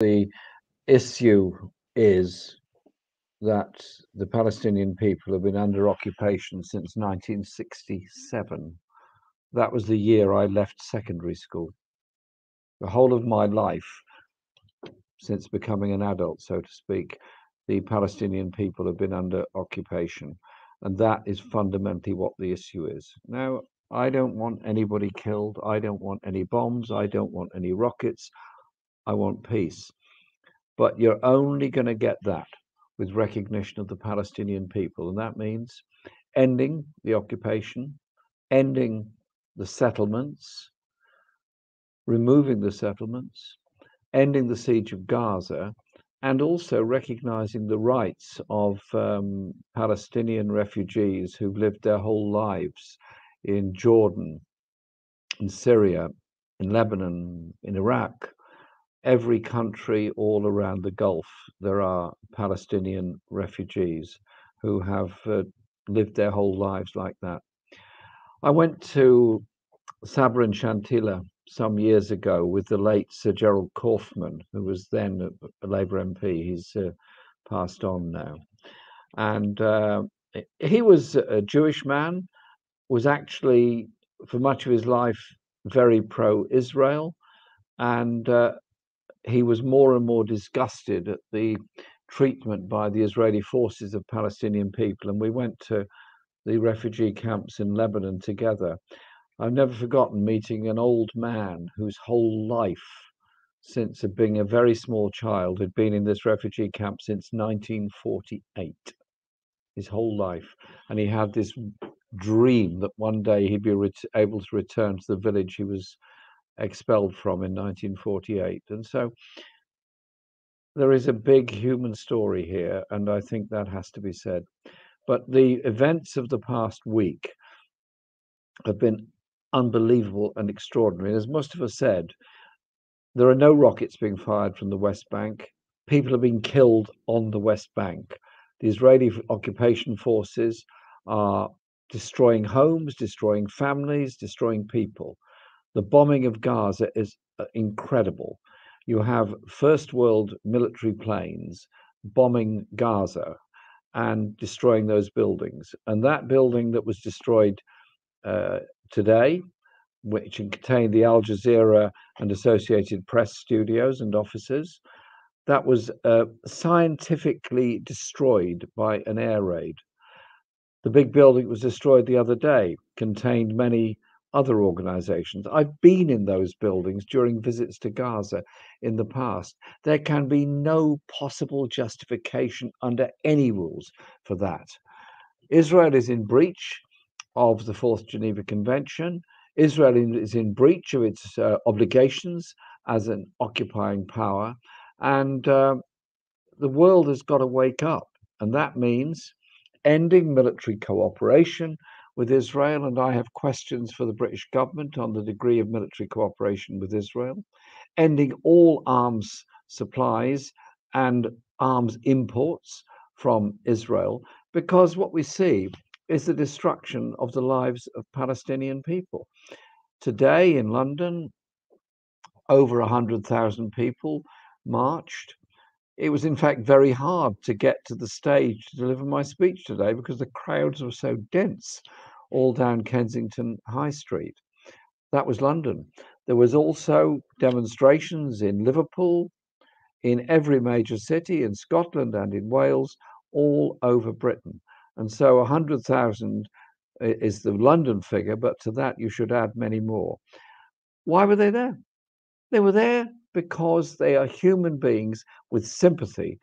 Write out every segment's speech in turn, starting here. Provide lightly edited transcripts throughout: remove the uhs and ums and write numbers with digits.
The issue is that the Palestinian people have been under occupation since 1967. That was the year I left secondary school. The whole of my life, since becoming an adult, so to speak, the Palestinian people have been under occupation. And that is fundamentally what the issue is. Now, I don't want anybody killed. I don't want any bombs. I don't want any rockets. I want peace. But you're only going to get that with recognition of the Palestinian people. And that means ending the occupation, ending the settlements, removing the settlements, ending the siege of Gaza, and also recognizing the rights of Palestinian refugees who've lived their whole lives in Jordan, in Syria, in Lebanon, in Iraq. Every country all around the Gulf, there are Palestinian refugees who have lived their whole lives like that. I went to Sabra and Shantillah some years ago with the late Sir Gerald Kaufman, who was then a Labour MP. He's passed on now. And he was a Jewish man, was actually, for much of his life, very pro-Israel. And he was more and more disgusted at the treatment by the Israeli forces of Palestinian people. And we went to the refugee camps in Lebanon together. I've never forgotten meeting an old man whose whole life, since being a very small child, had been in this refugee camp since 1948, his whole life. And he had this dream that one day he'd be able to return to the village he was expelled from in 1948. And so there is a big human story here, and I think that has to be said. But the events of the past week have been unbelievable and extraordinary. As Mustafa said, there are no rockets being fired from the West Bank. People are being killed on the West Bank. The Israeli occupation forces are destroying homes, destroying families, destroying people. The bombing of Gaza is incredible. You have first world military planes bombing Gaza and destroying those buildings. And that building that was destroyed today, which contained the Al Jazeera and Associated Press studios and offices, that was scientifically destroyed by an air raid. The big building that was destroyed the other day contained many other organizations. I've been in those buildings during visits to Gaza in the past. There can be no possible justification under any rules for that. Israel is in breach of the Fourth Geneva Convention. Israel is in breach of its obligations as an occupying power. And the world has got to wake up. And that means ending military cooperation with Israel. And I have questions for the British government on the degree of military cooperation with Israel. Ending all arms supplies and arms imports from Israel, because what we see is the destruction of the lives of Palestinian people. Today in London, over 100,000 people marched. It was in fact very hard to get to the stage to deliver my speech today because the crowds were so dense all down Kensington High Street. That was London. There was also demonstrations in Liverpool, in every major city, in Scotland and in Wales, all over Britain. And so 100,000 is the London figure, but to that you should add many more. Why were they there? They were there because they are human beings with sympathy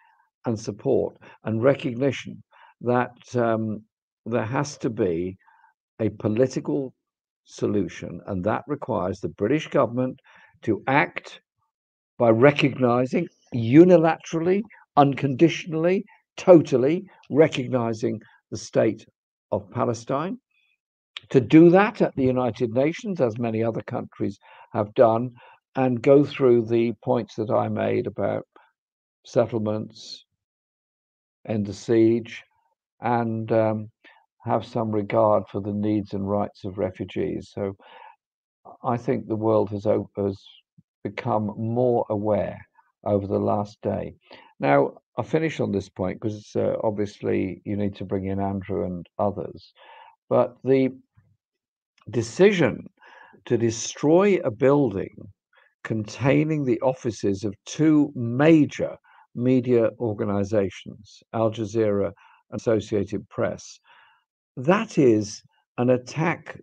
and support and recognition that there has to be a political solution, and that requires the British government to act by recognizing unilaterally, unconditionally, totally recognizing the state of Palestine. To do that at the United Nations, as many other countries have done, and go through the points that I made about settlements, end the siege, and have some regard for the needs and rights of refugees. So I think the world has become more aware over the last day. Now, I'll finish on this point because obviously you need to bring in Andrew and others. But the decision to destroy a building containing the offices of two major media organizations, Al Jazeera and Associated Press, that is an attack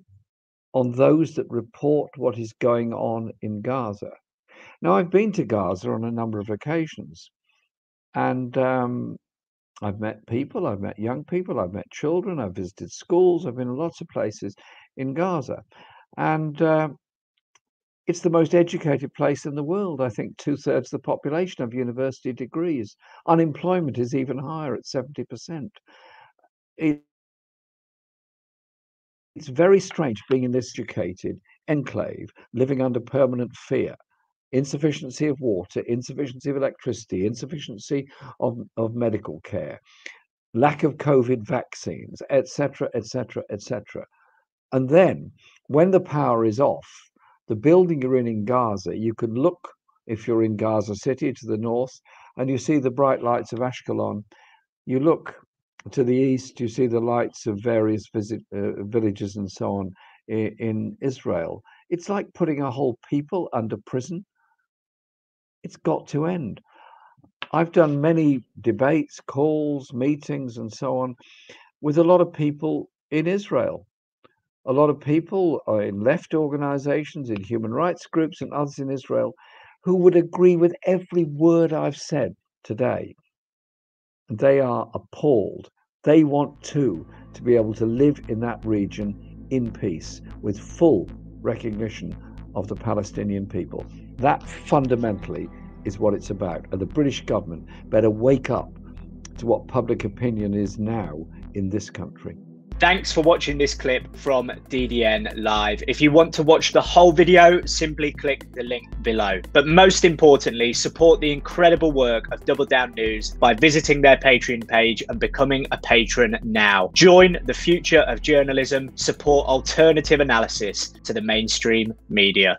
on those that report what is going on in Gaza. Now, I've been to Gaza on a number of occasions, and I've met people, I've met young people, I've met children, I've visited schools, I've been in lots of places in Gaza. And it's the most educated place in the world. I think 2/3 of the population have university degrees. Unemployment is even higher at 70%. It's very strange being in this educated enclave, living under permanent fear, insufficiency of water, insufficiency of electricity, insufficiency of medical care, lack of COVID vaccines, etc., etc., etc. And then when the power is off, the building you're in Gaza, you can look, if you're in Gaza City, to the north, and you see the bright lights of Ashkelon. You look to the east, you see the lights of various villages and so on in Israel. It's like putting a whole people under prison. It's got to end. I've done many debates, calls, meetings, and so on with a lot of people in Israel. A lot of people are in left organizations, in human rights groups, and others in Israel who would agree with every word I've said today. They are appalled. They want to be able to live in that region in peace with full recognition of the Palestinian people. That fundamentally is what it's about. And the British government better wake up to what public opinion is now in this country. Thanks for watching this clip from DDN Live. If you want to watch the whole video, simply click the link below. But most importantly, support the incredible work of Double Down News by visiting their Patreon page and becoming a patron now. Join the future of journalism, support alternative analysis to the mainstream media.